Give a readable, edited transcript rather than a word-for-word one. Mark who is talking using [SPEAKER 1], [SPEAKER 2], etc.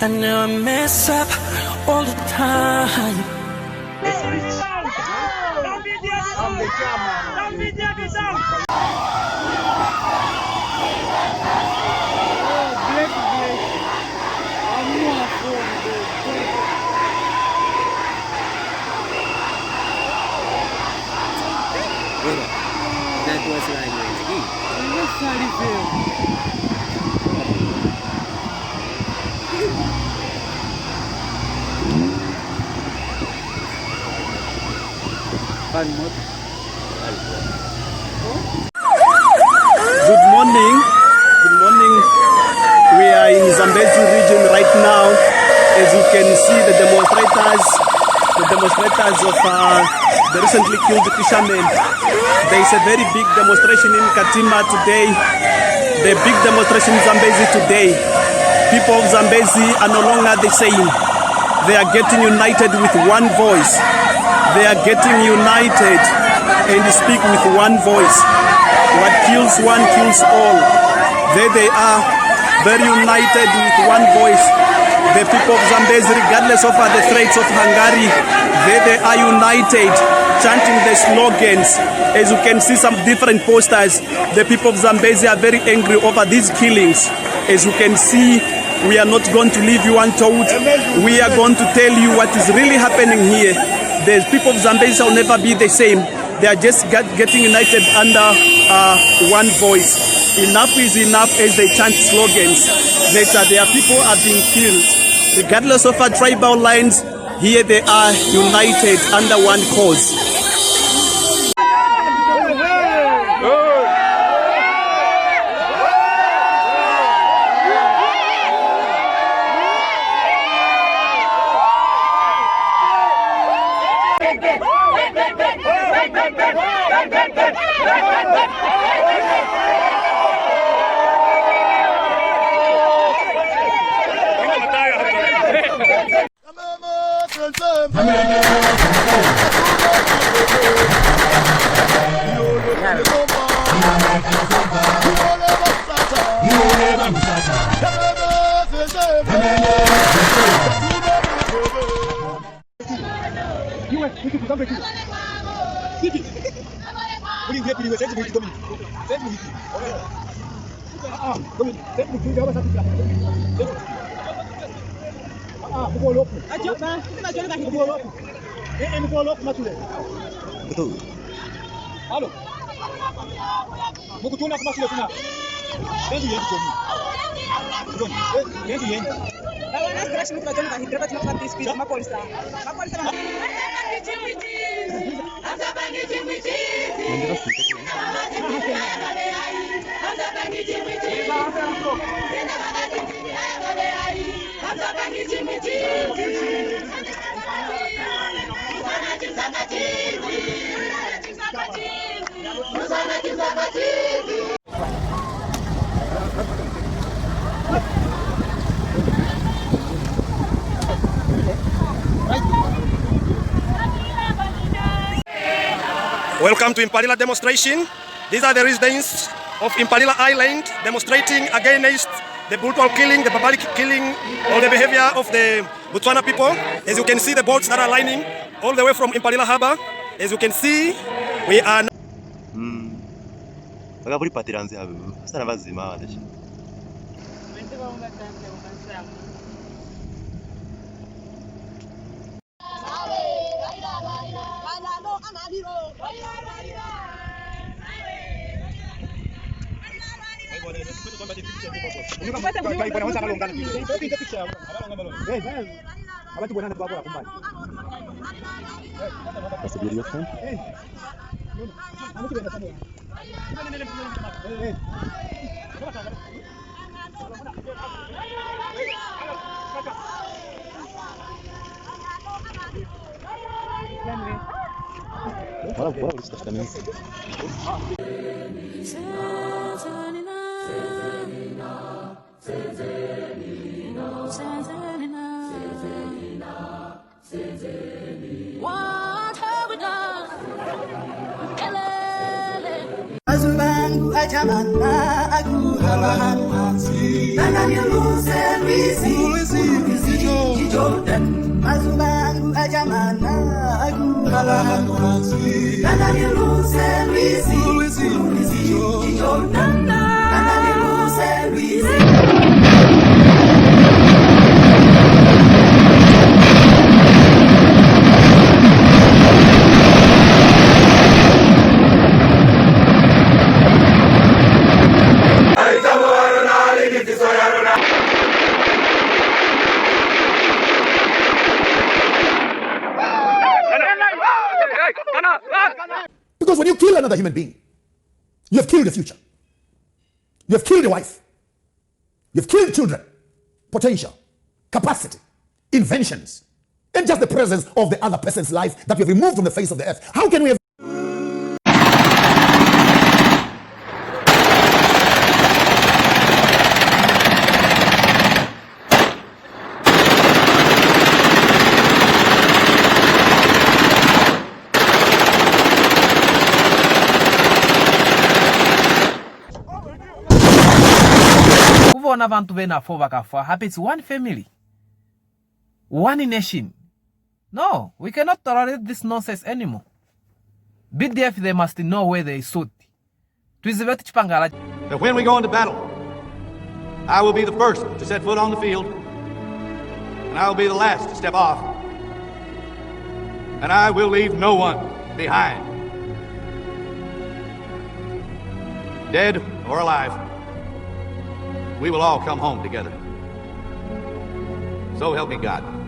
[SPEAKER 1] I know I mess up all the time.
[SPEAKER 2] That was
[SPEAKER 3] Good morning. Good morning. We are in Zambezi region right now. As you can see, the demonstrators of the recently killed fishermen. There is a very big demonstration in Katima today. The big demonstration in Zambezi today. People of Zambezi are no longer the same. They are getting united with one voice. They are getting united and speak with one voice. What kills one kills all. There they are, very united with one voice. The people of Zambezi, regardless of the threats of Hungary, there they are united, chanting the slogans. As you can see, some different posters. The people of Zambezi are very angry over these killings. As you can see, we are not going to leave you untold. We are going to tell you what is really happening here. The people of Zambezi shall never be the same. They are just getting united under one voice. Enough is enough as they chant slogans that their people are being killed. Regardless of our tribal lines, here they are united under one cause.
[SPEAKER 4] Welcome to Impalila demonstration. These are the residents of Impalila Island demonstrating against the brutal killing, the barbaric killing, or the behavior of the Botswana people. As you can see, the boats that are lining all the way from Impalila Harbor. As you can see, we are
[SPEAKER 5] Azubangu,
[SPEAKER 2] Because when you kill another human being, you have killed the future. You have killed a wife. You have killed children, potential, capacity, inventions, and just the presence of the other person's life that you have removed from the face of the earth. How can we have
[SPEAKER 5] kuvona vantu venafo vakafa happens one family, one nation. No, we cannot tolerate this nonsense anymore. BDF, they must know where they stood.
[SPEAKER 6] That when we go into battle, I will be the first to set foot on the field, and I will be the last to step off, and I will leave no one behind, dead or alive. We will all come home together. So help me God.